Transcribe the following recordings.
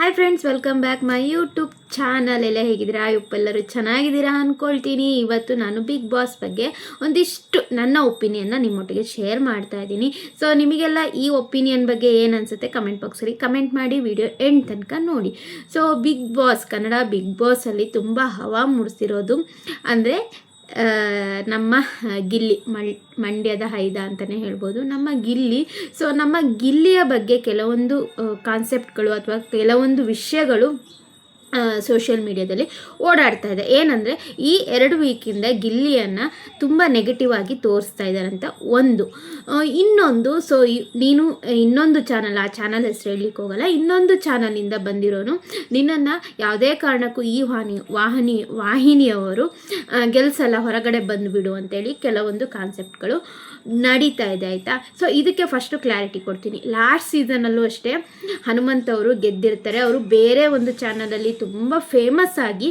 Hi friends, welcome back my YouTube channel. ಎಲ್ಲ ಹೇಗಿದ್ದೀರಾ? ಎಲ್ಲರೂ ಚೆನ್ನಾಗಿದ್ದೀರಾ ಅಂದ್ಕೊಳ್ತೀನಿ. ಇವತ್ತು ನಾನು ಬಿಗ್ ಬಾಸ್ ಬಗ್ಗೆ ಒಂದಿಷ್ಟು ನನ್ನ ಒಪಿನಿಯನ್ನ ನಿಮ್ಮೊಟ್ಟಿಗೆ ಶೇರ್ ಮಾಡ್ತಾ ಇದ್ದೀನಿ. ಸೊ ನಿಮಗೆಲ್ಲ ಈ ಒಪಿನಿಯನ್ ಬಗ್ಗೆ ಏನು ಅನಿಸುತ್ತೆ ಕಮೆಂಟ್ ಬಾಕ್ಸಲ್ಲಿ ಕಮೆಂಟ್ ಮಾಡಿ, ವಿಡಿಯೋ ಎಂಡ್ ತನಕ ನೋಡಿ. So big boss, Kannada big ಬಾಸಲ್ಲಿ ತುಂಬ ಹವಾ ಮೂಡಿಸಿರೋದು ಅಂದರೆ ನಮ್ಮ ಗಿಲ್ಲಿ, ಮಂಡ್ಯದ ಹೈದ ಅಂತಲೇ ಹೇಳ್ಬೋದು, ನಮ್ಮ ಗಿಲ್ಲಿ. ಸೊ ನಮ್ಮ ಗಿಲ್ಲಿಯ ಬಗ್ಗೆ ಕೆಲವೊಂದು ಕಾನ್ಸೆಪ್ಟ್ಗಳು ಅಥವಾ ಕೆಲವೊಂದು ವಿಷಯಗಳು ಸೋಷಿಯಲ್ ಮೀಡಿಯಾದಲ್ಲಿ ಓಡಾಡ್ತಾ ಇದೆ. ಏನಂದರೆ ಈ 2 ವೀಕಿಂದ ಗಿಲ್ಲಿಯನ್ನು ತುಂಬ ನೆಗೆಟಿವ್ ಆಗಿ ತೋರಿಸ್ತಾ ಇದ್ದಾರೆ ಅಂತ ಒಂದು. ಇನ್ನೊಂದು, ಸೊ ನೀನು ಇನ್ನೊಂದು ಚಾನಲ್, ಆ ಚಾನಲ್ ಹೆಸರು ಹೇಳಲಿಕ್ಕೆ ಹೋಗಲ್ಲ, ಇನ್ನೊಂದು ಚಾನಲಿಂದ ಬಂದಿರೋನು, ನಿನ್ನನ್ನು ಯಾವುದೇ ಕಾರಣಕ್ಕೂ ಈ ವಾಹಿನಿಯವರು ಗೆಲ್ಸಲ್ಲ, ಹೊರಗಡೆ ಬಂದುಬಿಡು ಅಂತೇಳಿ ಕೆಲವೊಂದು ಕಾನ್ಸೆಪ್ಟ್ಗಳು ನಡೀತಾ ಇದೆ, ಆಯಿತಾ. ಸೊ ಇದಕ್ಕೆ ಫಸ್ಟು ಕ್ಲಾರಿಟಿ ಕೊಡ್ತೀನಿ. ಲಾಸ್ಟ್ ಸೀಸನಲ್ಲೂ ಅಷ್ಟೇ ಹನುಮಂತ್ ಅವರು ಗೆದ್ದಿರ್ತಾರೆ. ಅವರು ಬೇರೆ ಒಂದು ಚಾನಲಲ್ಲಿ ತುಂಬ ಫೇಮಸ್ ಆಗಿ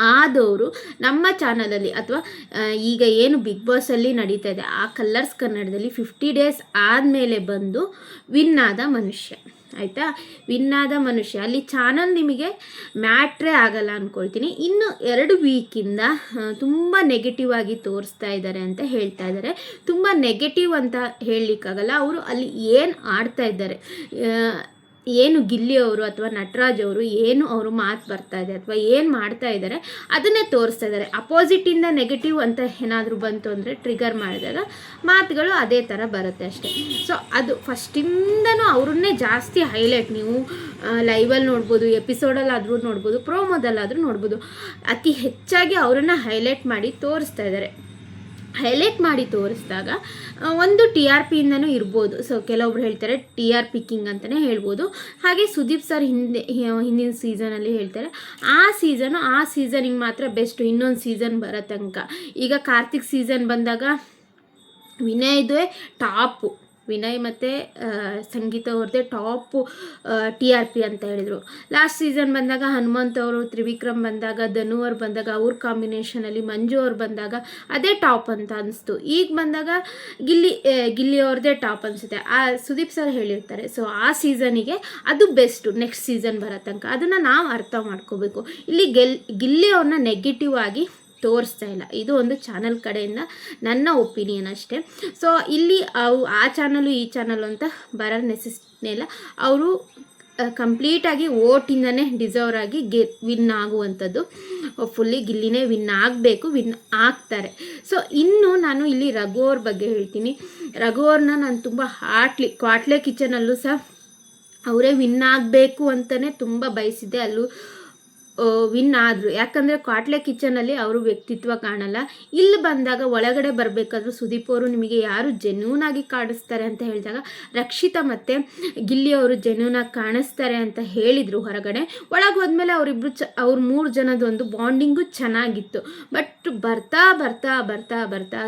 ಆದವರು ನಮ್ಮ ಚಾನಲಲ್ಲಿ ಅಥವಾ ಈಗ ಏನು ಬಿಗ್ ಬಾಸಲ್ಲಿ ನಡೀತಾ ಇದೆ ಆ ಕಲರ್ಸ್ ಕನ್ನಡದಲ್ಲಿ 50 ಡೇಸ್ ಆದಮೇಲೆ ಬಂದು ವಿನ್ ಆದ ಮನುಷ್ಯ, ಆಯಿತಾ. ವಿನ್ ಆದ ಮನುಷ್ಯ, ಅಲ್ಲಿ ಚಾನಲ್ ನಿಮಗೆ ಮ್ಯಾಟ್ರೇ ಆಗಲ್ಲ ಅಂದ್ಕೊಳ್ತೀನಿ. ಇನ್ನು 2 ವೀಕಿಂದ ತುಂಬ ನೆಗೆಟಿವ್ ಆಗಿ ತೋರಿಸ್ತಾ ಇದ್ದಾರೆ ಅಂತ ಹೇಳ್ತಾ ಇದ್ದಾರೆ. ತುಂಬ ನೆಗೆಟಿವ್ ಅಂತ ಹೇಳಲಿಕ್ಕಾಗಲ್ಲ, ಅವರು ಅಲ್ಲಿ ಏನು ಆಡ್ತಾ ಇದ್ದಾರೆ, ಏನು ಗಿಲ್ಲಿಯವರು ಅಥವಾ ನಟರಾಜ್ ಅವರು ಏನು ಅವರು ಮಾತು ಬರ್ತಾ ಇದೆ ಅಥವಾ ಏನು ಮಾಡ್ತಾ ಇದ್ದಾರೆ ಅದನ್ನೇ ತೋರಿಸ್ತಾ ಇದ್ದಾರೆ. ಅಪೋಸಿಟಿಂದ ನೆಗೆಟಿವ್ ಅಂತ ಏನಾದರೂ ಬಂತು ಅಂದರೆ ಟ್ರಿಗರ್ ಮಾಡಿದಾಗ ಮಾತುಗಳು ಅದೇ ಥರ ಬರುತ್ತೆ ಅಷ್ಟೇ. ಸೊ ಅದು ಫಸ್ಟಿಂದನೂ ಅವ್ರನ್ನೇ ಜಾಸ್ತಿ ಹೈಲೈಟ್, ನೀವು ಲೈವಲ್ಲಿ ನೋಡ್ಬೋದು, ಎಪಿಸೋಡಲ್ಲಾದರೂ ನೋಡ್ಬೋದು, ಪ್ರೋಮೋದಲ್ಲಾದರೂ ನೋಡ್ಬೋದು, ಅತಿ ಹೆಚ್ಚಾಗಿ ಅವರನ್ನು ಹೈಲೈಟ್ ಮಾಡಿ ತೋರಿಸ್ತಾ ಇದ್ದಾರೆ. ಹೈಲೈಟ್ ಮಾಡಿ ತೋರಿಸಿದಾಗ ಒಂದು TRPಯಿಂದನೂ ಇರ್ಬೋದು. ಸೊ ಕೆಲವೊಬ್ರು ಹೇಳ್ತಾರೆ TRP ಕಿಂಗ್ ಅಂತಲೇ ಹೇಳ್ಬೋದು. ಹಾಗೆ ಸುದೀಪ್ ಸರ್ ಹಿಂದಿನ ಸೀಸನಲ್ಲಿ ಹೇಳ್ತಾರೆ ಆ ಸೀಸನಿಗೆ ಮಾತ್ರ ಬೆಸ್ಟು, ಇನ್ನೊಂದು ಸೀಸನ್ ಬರೋ ತನಕ. ಈಗ ಕಾರ್ತಿಕ್ ಸೀಸನ್ ಬಂದಾಗ ವಿನಯ್ದೇ ಟಾಪು, ವಿನಯ್ ಮತ್ತು ಸಂಗೀತ ಅವ್ರದ್ದೇ ಟಾಪು TRP ಅಂತ ಹೇಳಿದರು. ಲಾಸ್ಟ್ ಸೀಸನ್ ಬಂದಾಗ ಹನುಮಂತ್ ಅವರು, ತ್ರಿವಿಕ್ರಮ್ ಬಂದಾಗ, ಧನು ಅವ್ರು ಬಂದಾಗ, ಅವ್ರ ಕಾಂಬಿನೇಷನಲ್ಲಿ ಮಂಜು ಅವ್ರು ಬಂದಾಗ ಅದೇ ಟಾಪ್ ಅಂತ ಅನಿಸ್ತು. ಈಗ ಬಂದಾಗ ಗಿಲ್ಲಿ ಅವ್ರದ್ದೇ ಟಾಪ್ ಅನಿಸುತ್ತೆ. ಸುದೀಪ್ ಸರ್ ಹೇಳಿರ್ತಾರೆ. ಸೊ ಆ ಸೀಸನಿಗೆ ಅದು ಬೆಸ್ಟು, ನೆಕ್ಸ್ಟ್ ಸೀಸನ್ ಬರೋ ತನಕ. ಅದನ್ನು ನಾವು ಅರ್ಥ ಮಾಡ್ಕೋಬೇಕು. ಇಲ್ಲಿ ಗಿಲ್ಲಿ ಅವ್ರನ್ನ ನೆಗೆಟಿವ್ ಆಗಿ ತೋರಿಸ್ತಾ ಇಲ್ಲ. ಇದು ಒಂದು ಚಾನಲ್ ಕಡೆಯಿಂದ ನನ್ನ ಒಪಿನಿಯನ್ ಅಷ್ಟೇ. ಸೊ ಇಲ್ಲಿ ಆ ಚಾನಲು ಈ ಚಾನಲ್ ಅಂತ ಬರೋ ನೆಸೆಸಿಟಿ ಇಲ್ಲ. ಅವರು ಕಂಪ್ಲೀಟಾಗಿ ಓಟಿಂದನೇ ಡಿಸರ್ವ್ ಆಗಿ ವಿನ್ ಆಗುವಂಥದ್ದು. ಫುಲ್ಲಿ ಗಿಲ್ಲಿನೇ ವಿನ್ ಆಗಬೇಕು, ವಿನ್ ಆಗ್ತಾರೆ. ಸೊ ಇನ್ನು ನಾನು ಇಲ್ಲಿ ರಘು ಅವ್ರ ಬಗ್ಗೆ ಹೇಳ್ತೀನಿ. ರಘು ಅವ್ರನ್ನ ನಾನು ತುಂಬ ಕ್ವಾಟ್ಲೆ ಕಿಚನಲ್ಲೂ ಸಹ ಅವರೇ ವಿನ್ ಆಗಬೇಕು ಅಂತಲೇ ತುಂಬ ಬಯಸಿದ್ದೆ. ಅಲ್ಲೂ ವಿನ್ ಆದರು. ಯಾಕಂದರೆ ಕ್ವಾಟ್ಲೆ ಕಿಚನಲ್ಲಿ ಅವರು ವ್ಯಕ್ತಿತ್ವ ಕಾಣಲ್ಲ. ಇಲ್ಲಿ ಬಂದಾಗ ಒಳಗಡೆ ಬರಬೇಕಾದ್ರೂ ಸುದೀಪ್ ಅವರು ನಿಮಗೆ ಯಾರು ಜೆನ್ಯೂನ್ ಆಗಿ ಕಾಣಿಸ್ತಾರೆ ಅಂತ ಹೇಳಿದಾಗ ರಕ್ಷಿತಾ ಮತ್ತು ಗಿಲ್ಲಿ ಅವರು ಜೆನ್ಯೂನ್ ಆಗಿ ಕಾಣಿಸ್ತಾರೆ ಅಂತ ಹೇಳಿದರು. ಹೊರಗಡೆ ಒಳಗೆ ಹೋದ್ಮೇಲೆ ಅವರಿಬ್ಬರು ಅವ್ರ 3 ಜನದೊಂದು ಬಾಂಡಿಂಗು ಚೆನ್ನಾಗಿತ್ತು. ಬಟ್ ಬರ್ತಾ ಬರ್ತಾ ಬರ್ತಾ ಬರ್ತಾ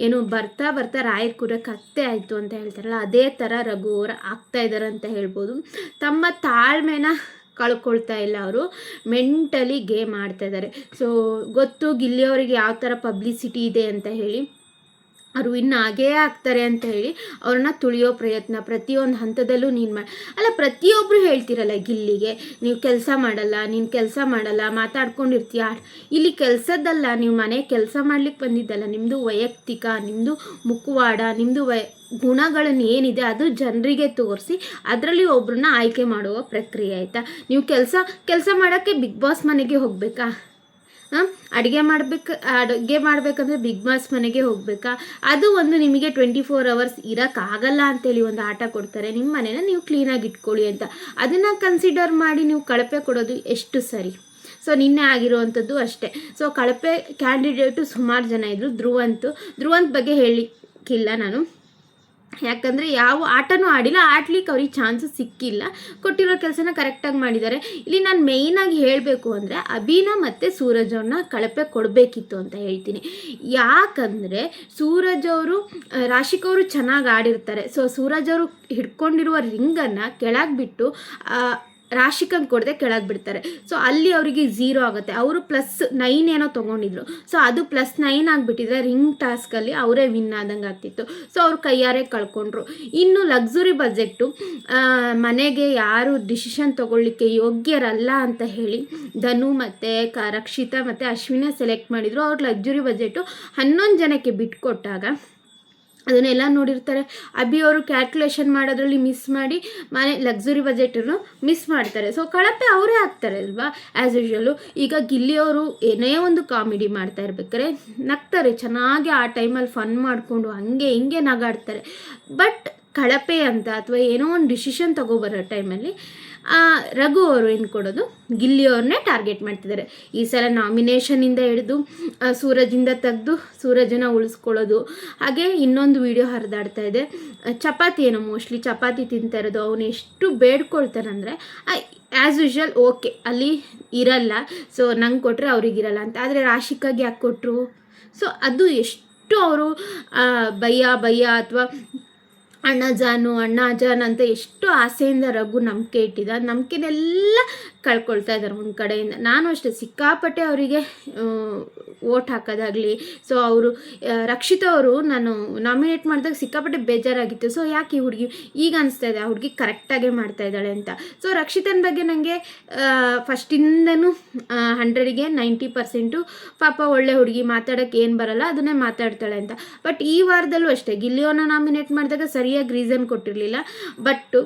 ಏನು ಬರ್ತಾ ಬರ್ತಾ ರಾಯರ್ ಕೂರಕ್ಕೆ ಅತ್ತೆ ಆಯಿತು ಅಂತ ಹೇಳ್ತಾರಲ್ಲ, ಅದೇ ಥರ ರಘು ಅವರು ಆಗ್ತಾ ಇದ್ದಾರೆ ಅಂತ ಹೇಳ್ಬೋದು. ತಮ್ಮ ತಾಳ್ಮೆನ ಕಳ್ಕೊಳ್ತಾ ಇಲ್ಲ, ಅವರು ಮೆಂಟಲಿ ಗೇಮ್ ಆಡ್ತಾ ಇದ್ದಾರೆ. ಸೊ ಗೊತ್ತು ಗಿಲ್ಲಿಯವರಿಗೆ ಯಾವ ಥರ ಪಬ್ಲಿಸಿಟಿ ಇದೆ ಅಂತ ಹೇಳಿ, ಅವರು ಇನ್ನು ಆಗೇ ಆಗ್ತಾರೆ ಅಂತ ಹೇಳಿ ಅವ್ರನ್ನ ತುಳಿಯೋ ಪ್ರಯತ್ನ ಪ್ರತಿಯೊಂದು ಹಂತದಲ್ಲೂ ಅಲ್ಲ, ಪ್ರತಿಯೊಬ್ಬರು ಹೇಳ್ತಿರಲ್ಲ ಗಿಲ್ಲಿಗೆ, ನೀನು ಕೆಲಸ ಮಾಡಲ್ಲ ಮಾತಾಡ್ಕೊಂಡಿರ್ತೀಯ. ಇಲ್ಲಿ ಕೆಲಸದ್ದಲ್ಲ, ನೀವು ಮನೆ ಕೆಲಸ ಮಾಡ್ಲಿಕ್ಕೆ ಬಂದಿದ್ದಲ್ಲ, ನಿಮ್ಮದು ವೈಯಕ್ತಿಕ, ನಿಮ್ಮದು ಮುಖವಾಡ, ನಿಮ್ಮದು ಗುಣಗಳನ್ನು ಏನಿದೆ ಅದು ಜನರಿಗೆ ತೋರಿಸಿ ಅದರಲ್ಲಿ ಒಬ್ಬರನ್ನ ಆಯ್ಕೆ ಮಾಡುವ ಪ್ರಕ್ರಿಯೆ, ಆಯಿತಾ. ನೀವು ಕೆಲಸ ಮಾಡೋಕ್ಕೆ ಬಿಗ್ ಬಾಸ್ ಮನೆಗೆ ಹೋಗಬೇಕಾ? ಅಡುಗೆ ಮಾಡಬೇಕಂದ್ರೆ ಬಿಗ್ ಬಾಸ್ ಮನೆಗೆ ಹೋಗಬೇಕಾ? ಅದು ಒಂದು ನಿಮಗೆ 24 hours ಇರೋಕ್ಕಾಗಲ್ಲ ಅಂತೇಳಿ ಒಂದು ಆಟ ಕೊಡ್ತಾರೆ. ನಿಮ್ಮ ಮನೇನ ನೀವು ಕ್ಲೀನಾಗಿ ಇಟ್ಕೊಳ್ಳಿ ಅಂತ. ಅದನ್ನು ಕನ್ಸಿಡರ್ ಮಾಡಿ ನೀವು ಕಳಪೆ ಕೊಡೋದು ಎಷ್ಟು ಸರಿ? ಸೊ ನಿನ್ನೆ ಆಗಿರುವಂಥದ್ದು ಅಷ್ಟೇ. ಸೊ ಕಳಪೆ ಕ್ಯಾಂಡಿಡೇಟು ಸುಮಾರು ಜನ ಇದ್ದರು. ಧ್ರುವಂತ್ ಬಗ್ಗೆ ಹೇಳಲಿಕ್ಕಿಲ್ಲ ನಾನು, ಯಾಕಂದರೆ ಯಾವ ಆಟನೂ ಆಡಿಲ್ಲ, ಆಡ್ಲಿಕ್ಕೆ ಅವ್ರಿಗೆ ಚಾನ್ಸಸ್ ಸಿಕ್ಕಿಲ್ಲ. ಕೊಟ್ಟಿರೋ ಕೆಲಸನ ಕರೆಕ್ಟಾಗಿ ಮಾಡಿದ್ದಾರೆ. ಇಲ್ಲಿ ನಾನು ಮೇಯ್ನಾಗಿ ಹೇಳಬೇಕು ಅಂದರೆ ಅಭಿನಾ ಮತ್ತು ಸೂರಜ್ ಅವ್ರನ್ನ ಕಳಪೆ ಕೊಡಬೇಕಿತ್ತು ಅಂತ ಹೇಳ್ತೀನಿ. ಯಾಕಂದರೆ ಸೂರಜ್ ಅವರು, ರಾಶಿಕ್ ಅವರು ಚೆನ್ನಾಗಿ ಆಡಿರ್ತಾರೆ. ಸೊ ಸೂರಜ್ ಅವರು ಹಿಡ್ಕೊಂಡಿರುವ ರಿಂಗನ್ನು ಕೆಳಗೆ ಬಿಟ್ಟು ರಾಶಿಕಂಗೆ ಕೊಡದೆ ಕೆಳಗೆ ಬಿಡ್ತಾರೆ. ಸೊ ಅಲ್ಲಿ ಅವರಿಗೆ 0 ಆಗುತ್ತೆ. ಅವರು +9 ಏನೋ ತೊಗೊಂಡಿದ್ರು. ಸೊ ಅದು +9 ಆಗಿಬಿಟ್ಟಿದ್ರೆ ರಿಂಗ್ ಟಾಸ್ಕಲ್ಲಿ ಅವರೇ ವಿನ್ ಆದಂಗೆ ಆಗ್ತಿತ್ತು. ಸೊ ಅವ್ರು ಕೈಯಾರೆ ಕಳ್ಕೊಂಡ್ರು. ಇನ್ನು ಲಕ್ಸುರಿ ಬಜೆಟ್ಟು, ಮನೆಗೆ ಯಾರು ಡಿಸಿಷನ್ ತೊಗೊಳ್ಳಿಕ್ಕೆ ಯೋಗ್ಯರಲ್ಲ ಅಂತ ಹೇಳಿ ಧನು ಮತ್ತು ರಕ್ಷಿತಾ ಮತ್ತು ಅಶ್ವಿನ ಸೆಲೆಕ್ಟ್ ಮಾಡಿದರು. ಅವ್ರು ಲಕ್ಸುರಿ ಬಜೆಟು 11 ಜನಕ್ಕೆ ಬಿಟ್ಕೊಟ್ಟಾಗ ಅದನ್ನೆಲ್ಲ ನೋಡಿರ್ತಾರೆ. ಅಭಿ ಅವರು ಕ್ಯಾಲ್ಕುಲೇಷನ್ ಮಾಡೋದ್ರಲ್ಲಿ ಮಿಸ್ ಮಾಡಿ ಲಕ್ಸುರಿ ಬಜೆಟನ್ನು ಮಿಸ್ ಮಾಡ್ತಾರೆ. ಸೊ ಕಳಪೆ ಅವರೇ ಆಗ್ತಾರೆ ಅಲ್ವಾ, ಆ್ಯಸ್ ಯೂಶ್ವಲು. ಈಗ ಗಿಲ್ಲಿಯವರು ಏನೇ ಒಂದು ಕಾಮಿಡಿ ಮಾಡ್ತಾ ಇರ್ಬೇಕಾದ್ರೆ ನಗ್ತಾರೆ, ಚೆನ್ನಾಗಿ ಆ ಟೈಮಲ್ಲಿ ಫನ್ ಮಾಡಿಕೊಂಡು ಹಂಗೆ ಹಿಂಗೆ ನಗಾಡ್ತಾರೆ. ಬಟ್ ಕಳಪೆ ಅಂತ ಅಥವಾ ಏನೋ ಒಂದು ಡಿಸಿಷನ್ ತಗೋಬರೋ ಟೈಮಲ್ಲಿ ರಘು ಅವರು ಏನು ಕೊಡೋದು, ಗಿಲ್ಲಿಯವ್ರನ್ನೇ ಟಾರ್ಗೆಟ್ ಮಾಡ್ತಿದ್ದಾರೆ. ಈ ಸಲ ನಾಮಿನೇಷನಿಂದ ಹಿಡಿದು ಸೂರಜಿಂದ ತೆಗೆದು ಸೂರಜನ ಉಳಿಸ್ಕೊಳ್ಳೋದು. ಹಾಗೆ ಇನ್ನೊಂದು ವಿಡಿಯೋ ಹರಿದಾಡ್ತಾ ಇದೆ, ಚಪಾತಿ ಏನೋ ಮೋಸ್ಟ್ಲಿ ಚಪಾತಿ ತಿಂತಾ ಇರೋದು. ಅವನು ಎಷ್ಟು ಬೇಡ್ಕೊಳ್ತಾರಂದರೆ ಆ್ಯಸ್ ಯೂಶ್ವಲ್ ಓಕೆ ಅಲ್ಲಿ ಇರಲ್ಲ, ಸೊ ನಂಗೆ ಕೊಟ್ಟರೆ ಅವ್ರಿಗಿರಲ್ಲ ಅಂತ. ಆದರೆ ರಾಶಿಕಾಗಿ ಯಾಕೆ ಕೊಟ್ಟರು? ಸೊ ಅದು ಎಷ್ಟು ಅವರು ಭಯ್ಯ ಅಥವಾ ಅಣ್ಣ ಜಾನ್ ಅಂತ ಎಷ್ಟು ಆಸೆಯಿಂದ ರಘು ನಂಬಿಕೆ ಇಟ್ಟಿದ್ದ, ನಂಬಿಕೆನೆಲ್ಲ ಕಳ್ಕೊಳ್ತಾ ಇದ್ದಾರೆ ಒಂದು ಕಡೆಯಿಂದ. ನಾನು ಅಷ್ಟೇ ಸಿಕ್ಕಾಪಟ್ಟೆ ಅವರಿಗೆ ವೋಟ್ ಹಾಕೋದಾಗಲಿ. ಸೊ ಅವರು ರಕ್ಷಿತಾ ಅವರು ನಾನು ನಾಮಿನೇಟ್ ಮಾಡಿದಾಗ ಸಿಕ್ಕಾಪಟ್ಟೆ ಬೇಜಾರಾಗಿತ್ತು. ಸೊ ಯಾಕೆ ಈ ಹುಡುಗಿ ಈಗ ಅನಿಸ್ತಾ ಇದೆ ಆ ಹುಡುಗಿ ಕರೆಕ್ಟಾಗೇ ಮಾಡ್ತಾ ಇದ್ದಾಳೆ ಅಂತ. ಸೊ ರಕ್ಷಿತನ ಬಗ್ಗೆ ನನಗೆ ಫಸ್ಟಿಂದನೂ 100ಗೆ 90% ಪಾಪ ಒಳ್ಳೆ ಹುಡುಗಿ, ಮಾತಾಡೋಕ್ಕೆ ಏನು ಬರಲ್ಲ ಅದನ್ನೇ ಮಾತಾಡ್ತಾಳೆ ಅಂತ. ಬಟ್ ಈ ವಾರದಲ್ಲೂ ಅಷ್ಟೇ ಗಿಲ್ಲಿಯೋನ ನಾಮಿನೇಟ್ ಮಾಡಿದಾಗ ಸರಿಯಾಗಿ ರೀಸನ್ ಕೊಟ್ಟಿರಲಿಲ್ಲ. ಬಟ್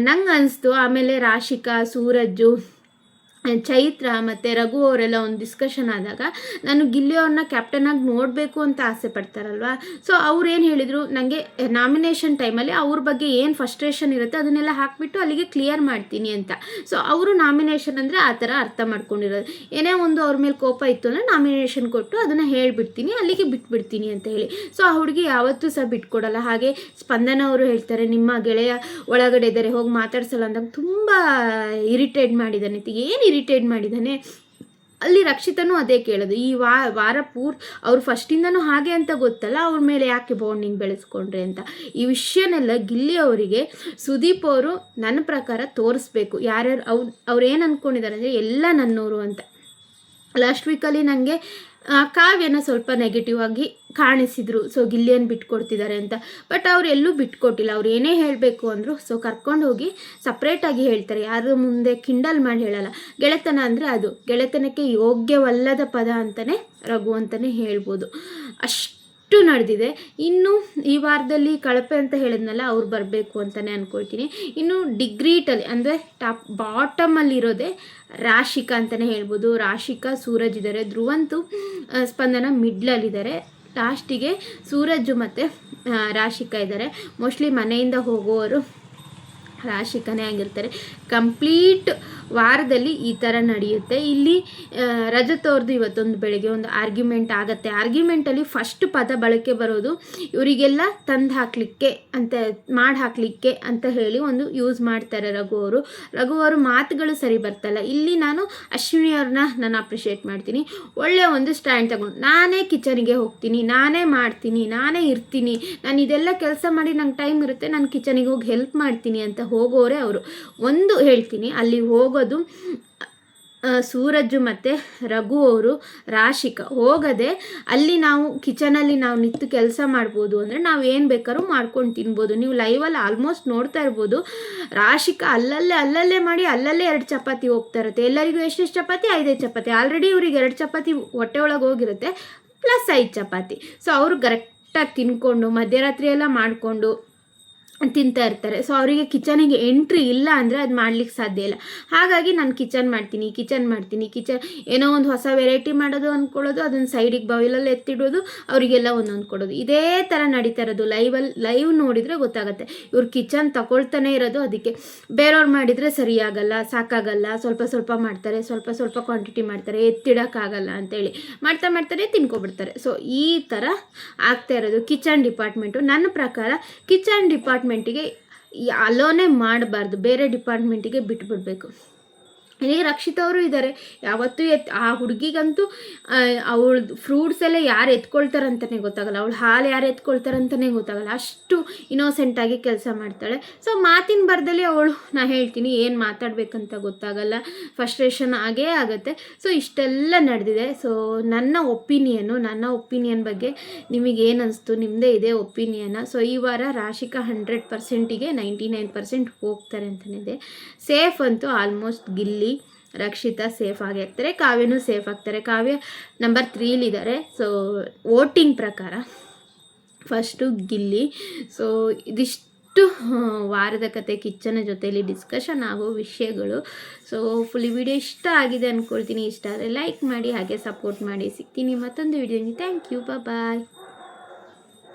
ನಂಗೆ ಅನಿಸ್ತು ಆಮೇಲೆ ರಾಶಿಕಾ, ಸೂರಜ್ಜು, ಚೈತ್ರ ಮತ್ತು ರಘು ಅವರೆಲ್ಲ ಒಂದು ಡಿಸ್ಕಷನ್ ಆದಾಗ ನಾನು ಗಿಲ್ಲಿಯವ್ರನ್ನ ಕ್ಯಾಪ್ಟನಾಗಿ ನೋಡಬೇಕು ಅಂತ ಆಸೆ ಪಡ್ತಾರಲ್ವ. ಸೊ ಅವ್ರು ಏನು ಹೇಳಿದರು, ನನಗೆ ನಾಮಿನೇಷನ್ ಟೈಮಲ್ಲಿ ಅವ್ರ ಬಗ್ಗೆ ಏನು ಫಸ್ಟ್ರೇಷನ್ ಇರುತ್ತೆ ಅದನ್ನೆಲ್ಲ ಹಾಕಿಬಿಟ್ಟು ಅಲ್ಲಿಗೆ ಕ್ಲಿಯರ್ ಮಾಡ್ತೀನಿ ಅಂತ. ಸೊ ಅವರು ನಾಮಿನೇಷನ್ ಅಂದರೆ ಆ ಥರ ಅರ್ಥ ಮಾಡ್ಕೊಂಡಿರೋದು. ಏನೇ ಒಂದು ಅವ್ರ ಮೇಲೆ ಕೋಪ ಇತ್ತು ಅಂದರೆ ನಾಮಿನೇಷನ್ ಕೊಟ್ಟು ಅದನ್ನು ಹೇಳಿಬಿಡ್ತೀನಿ, ಅಲ್ಲಿಗೆ ಬಿಟ್ಬಿಡ್ತೀನಿ ಅಂತ ಹೇಳಿ. ಸೊ ಆ ಹುಡುಗಿ ಯಾವತ್ತೂ ಸಹ ಬಿಟ್ಕೊಡಲ್ಲ. ಹಾಗೆ ಸ್ಪಂದನ ಅವರು ಹೇಳ್ತಾರೆ, ನಿಮ್ಮ ಗೆಳೆಯ ಒಳಗಡೆ ಇದ್ದಾರೆ ಹೋಗಿ ಮಾತಾಡ್ಸಲ್ಲ ಅಂದಾಗ ತುಂಬ ಇರಿಟೇಟ್ ಮಾಡಿದ್ದಾನೆ. ಏನು ಇರಿಟೇಟ್ ಮಾಡಿದ್ದಾನೆ ಅಲ್ಲಿ? ರಕ್ಷಿತನೂ ಅದೇ ಕೇಳೋದು, ಈ ವಾರ ಅವ್ರು ಫಸ್ಟಿಂದನೂ ಹಾಗೆ ಅಂತ ಗೊತ್ತಲ್ಲ, ಅವ್ರ ಮೇಲೆ ಯಾಕೆ ಬಾಂಡಿಂಗ್ ಬೆಳೆಸ್ಕೊಂಡ್ರೆ ಅಂತ. ಈ ವಿಷಯನೆಲ್ಲ ಗಿಲ್ಲಿ ಅವರಿಗೆ ಸುದೀಪ್ ಅವರು ನನ್ನ ಪ್ರಕಾರ ತೋರಿಸ್ಬೇಕು. ಯಾರ್ಯಾರು ಅವ್ರು ಏನು ಅಂದ್ಕೊಂಡಿದ್ದಾರೆ ಅಂದರೆ ಎಲ್ಲ ನನ್ನವರು ಅಂತ. ಲಾಸ್ಟ್ ವೀಕಲ್ಲಿ ನನಗೆ ಕಾವ್ಯನ ಸ್ವಲ್ಪ ನೆಗೆಟಿವ್ ಆಗಿ ಕಾಣಿಸಿದ್ರು. ಸೊ ಗಿಲ್ಲಿಯನ್ನು ಬಿಟ್ಕೊಡ್ತಿದ್ದಾರೆ ಅಂತ. ಬಟ್ ಅವ್ರು ಎಲ್ಲೂ ಬಿಟ್ಕೊಟ್ಟಿಲ್ಲ. ಅವ್ರು ಏನೇ ಹೇಳಬೇಕು ಅಂದರು ಸೊ ಕರ್ಕೊಂಡು ಹೋಗಿ ಸಪ್ರೇಟಾಗಿ ಹೇಳ್ತಾರೆ. ಯಾರು ಮುಂದೆ ಕಿಂಡಲ್ ಮಾಡಿ ಹೇಳಲ್ಲ. ಗೆಳೆತನ ಅಂದರೆ ಅದು ಗೆಳೆತನಕ್ಕೆ ಯೋಗ್ಯವಲ್ಲದ ಪದ ಅಂತಲೇ ರಘು ಅಂತಲೇ ಹೇಳ್ಬೋದು. ಅಷ್ಟು ನಡೆದಿದೆ. ಇನ್ನು ಈ ವಾರದಲ್ಲಿ ಕಳಪೆ ಅಂತ ಹೇಳಿದ್ನಲ್ಲ, ಅವ್ರು ಬರಬೇಕು ಅಂತಲೇ ಅಂದ್ಕೊಳ್ತೀನಿ. ಇನ್ನು ಡಿಗ್ರೀಟಲ್ಲಿ ಅಂದರೆ ಬಾಟಮಲ್ಲಿರೋದೇ ರಾಶಿಕಾ ಅಂತಲೇ ಹೇಳ್ಬೋದು. ರಾಶಿಕಾ, ಸೂರಜ್ ಇದ್ದಾರೆ, ಧ್ರುವಂತು, ಸ್ಪಂದನ ಮಿಡ್ಲಲ್ಲಿದ್ದಾರೆ. ಲಾಸ್ಟಿಗೆ ಸೂರಜ್ ಮತ್ತು ರಾಶಿಕಾ ಇದ್ದಾರೆ. ಮೋಸ್ಟ್ಲಿ ಮನೆಯಿಂದ ಹೋಗೋವರು ರಾಶಿಕನೇ ಆಗಿರ್ತಾರೆ. ಕಂಪ್ಲೀಟ್ ವಾರದಲ್ಲಿ ಈ ಥರ ನಡೆಯುತ್ತೆ. ಇಲ್ಲಿ ರಜತ್ ಅವ್ರದ್ದು ಇವತ್ತೊಂದು ಬೆಳಗ್ಗೆ ಒಂದು ಆರ್ಗ್ಯುಮೆಂಟ್ ಆಗುತ್ತೆ. ಆರ್ಗ್ಯುಮೆಂಟಲ್ಲಿ ಫಸ್ಟ್ ಪದ ಬಳಕೆ ಬರೋದು ಇವರಿಗೆಲ್ಲ ತಂದು ಹಾಕಲಿಕ್ಕೆ ಅಂತ, ಮಾಡಿ ಹಾಕಲಿಕ್ಕೆ ಅಂತ ಹೇಳಿ ಒಂದು ಯೂಸ್ ಮಾಡ್ತಾರೆ ರಘು ಅವರು ಮಾತುಗಳು ಸರಿ ಬರ್ತಲ್ಲ. ಇಲ್ಲಿ ನಾನು ಅಶ್ವಿನಿ ಅವ್ರನ್ನ ನಾನು ಅಪ್ರಿಷಿಯೇಟ್ ಮಾಡ್ತೀನಿ. ಒಳ್ಳೆಯ ಒಂದು ಸ್ಟ್ಯಾಂಡ್ ತಗೊಂಡು ನಾನೇ ಕಿಚನ್ಗೆ ಹೋಗ್ತೀನಿ, ನಾನೇ ಮಾಡ್ತೀನಿ, ನಾನೇ ಇರ್ತೀನಿ, ನಾನು ಇದೆಲ್ಲ ಕೆಲಸ ಮಾಡಿ ನಂಗೆ ಟೈಮ್ ಇರುತ್ತೆ, ನಾನು ಕಿಚನಿಗೆ ಹೋಗಿ ಹೆಲ್ಪ್ ಮಾಡ್ತೀನಿ ಅಂತ ಹೋಗೋರೆ ಅವರು. ಒಂದು ಹೇಳ್ತೀನಿ, ಅಲ್ಲಿ ಹೋಗೋದು ಸೂರಜ್ ಮತ್ತು ರಘು ಅವರು, ರಾಶಿಕಾ ಹೋಗದೆ ಅಲ್ಲಿ ನಾವು ಕಿಚನಲ್ಲಿ ನಾವು ನಿಂತು ಕೆಲಸ ಮಾಡ್ಬೋದು ಅಂದರೆ ನಾವು ಏನು ಬೇಕಾದ್ರೂ ಮಾಡ್ಕೊಂಡು ತಿನ್ಬೋದು. ನೀವು ಲೈವಲ್ಲಿ ಆಲ್ಮೋಸ್ಟ್ ನೋಡ್ತಾ ಇರ್ಬೋದು, ರಾಶಿಕಾ ಅಲ್ಲಲ್ಲೇ ಮಾಡಿ ಅಲ್ಲಲ್ಲೇ 2 ಚಪಾತಿ ಹೋಗ್ತಾ ಇರುತ್ತೆ. ಎಲ್ಲರಿಗೂ ಎಷ್ಟೆಷ್ಟು ಚಪಾತಿ? 5 ಚಪಾತಿ. ಆಲ್ರೆಡಿ ಇವ್ರಿಗೆ 2 ಚಪಾತಿ ಹೊಟ್ಟೆ ಒಳಗೆ ಹೋಗಿರುತ್ತೆ, ಪ್ಲಸ್ 5 ಚಪಾತಿ. ಸೊ ಅವರು ಕರೆಕ್ಟಾಗಿ ತಿನ್ಕೊಂಡು ಮಧ್ಯರಾತ್ರಿ ಎಲ್ಲ ಮಾಡಿಕೊಂಡು ತಿಂತಾ ಇರ್ತಾರೆ. ಸೊ ಅವರಿಗೆ ಕಿಚನಿಗೆ ಎಂಟ್ರಿ ಇಲ್ಲ ಅಂದರೆ ಅದು ಮಾಡ್ಲಿಕ್ಕೆ ಸಾಧ್ಯ ಇಲ್ಲ. ಹಾಗಾಗಿ ನಾನು ಕಿಚನ್ ಮಾಡ್ತೀನಿ. ಏನೋ ಒಂದು ಹೊಸ ವೆರೈಟಿ ಮಾಡೋದು ಅಂದ್ಕೊಳ್ಳೋದು, ಅದನ್ನು ಸೈಡಿಗೆ ಬೌಲಲ್ಲಿ ಎತ್ತಿಡೋದು, ಅವರಿಗೆಲ್ಲ ಒಂದೊಂದು ಕೊಡೋದು. ಇದೇ ಥರ ನಡೀತಾ ಇರೋದು. ಲೈವ್ ನೋಡಿದರೆ ಗೊತ್ತಾಗುತ್ತೆ. ಇವ್ರು ಕಿಚನ್ ತಗೊಳ್ತಾನೆ ಇರೋದು. ಅದಕ್ಕೆ ಬೇರೆಯವ್ರು ಮಾಡಿದರೆ ಸರಿಯಾಗಲ್ಲ, ಸಾಕಾಗಲ್ಲ, ಸ್ವಲ್ಪ ಮಾಡ್ತಾರೆ, ಸ್ವಲ್ಪ ಕ್ವಾಂಟಿಟಿ ಮಾಡ್ತಾರೆ, ಎತ್ತಿಡೋಕ್ಕಾಗಲ್ಲ ಅಂತೇಳಿ ಮಾಡ್ತಾರೆ, ತಿನ್ಕೊಬಿಡ್ತಾರೆ. ಸೊ ಈ ಥರ ಆಗ್ತಾ ಇರೋದು ಕಿಚನ್ ಡಿಪಾರ್ಟ್ಮೆಂಟು. ನನ್ನ ಪ್ರಕಾರ ಕಿಚನ್ ಡಿಪಾರ್ಟ್ಮೆಂಟಿಗೆ ಅಲೋನೇ ಮಾಡಬಾರ್ದು, ಬೇರೆ ಡಿಪಾರ್ಟ್ಮೆಂಟಿಗೆ ಬಿಟ್ಬಿಡ್ಬೇಕು. ಇಲ್ಲಿ ರಕ್ಷಿತ್ ಅವರು ಇದ್ದಾರೆ. ಯಾವತ್ತೂ ಆ ಹುಡುಗಿಗಂತೂ ಅವಳದು ಫ್ರೂಟ್ಸ್ ಎಲ್ಲ ಯಾರು ಎತ್ಕೊಳ್ತಾರಂತಲೇ ಗೊತ್ತಾಗಲ್ಲ, ಅವಳು ಹಾಲು ಯಾರು ಎತ್ಕೊಳ್ತಾರಂತಲೇ ಗೊತ್ತಾಗಲ್ಲ, ಅಷ್ಟು ಇನ್ನೋಸೆಂಟಾಗಿ ಕೆಲಸ ಮಾಡ್ತಾಳೆ. ಸೊ ಮಾತಿನ ಬರದಲ್ಲಿ ಅವಳು, ನಾನು ಹೇಳ್ತೀನಿ, ಏನು ಮಾತಾಡಬೇಕಂತ ಗೊತ್ತಾಗಲ್ಲ, ಫ್ರಸ್ಟ್ರೇಷನ್ ಆಗೇ ಆಗುತ್ತೆ. ಸೊ ಇಷ್ಟೆಲ್ಲ ನಡೆದಿದೆ. ಸೊ ನನ್ನ ಒಪಿನಿಯನ್ ಬಗ್ಗೆ ನಿಮಗೇನು ಅನಿಸ್ತು, ನಿಮ್ಮದೇ ಇದೆ ಒಪಿನಿಯನ್ನ. ಸೊ ಈ ವಾರ ರಾಶಿಕಾ 100%ಗೆ 99% ಹೋಗ್ತಾರೆ ಅಂತಲೇ. ಸೇಫ್ ಅಂತೂ ಆಲ್ಮೋಸ್ಟ್ ಗಿಲ್ಲಿ, ರಕ್ಷಿತಾ ಸೇಫ್ ಆಗಿ ಆಗ್ತಾರೆ, ಕಾವ್ಯನೂ ಸೇಫ್ ಆಗ್ತಾರೆ. ಕಾವ್ಯ ನಂಬರ್ 3 ಸೊ ವೋಟಿಂಗ್ ಪ್ರಕಾರ ಫಸ್ಟು ಗಿಲ್ಲಿ. ಸೊ ಇದಿಷ್ಟು ವಾರದ ಕತೆ ಕಿಚ್ಚನ ಜೊತೆಯಲ್ಲಿ ಡಿಸ್ಕಷನ್ ಆಗೋ ವಿಷಯಗಳು. ಸೊ ಫುಲ್ ವಿಡಿಯೋ ಇಷ್ಟ ಆಗಿದೆ ಅಂದ್ಕೊಳ್ತೀನಿ. ಇಷ್ಟ ಆದರೆ ಲೈಕ್ ಮಾಡಿ, ಹಾಗೆ ಸಪೋರ್ಟ್ ಮಾಡಿ. ಸಿಗ್ತೀನಿ ಮತ್ತೊಂದು ವಿಡಿಯೋに. Thank you, bye.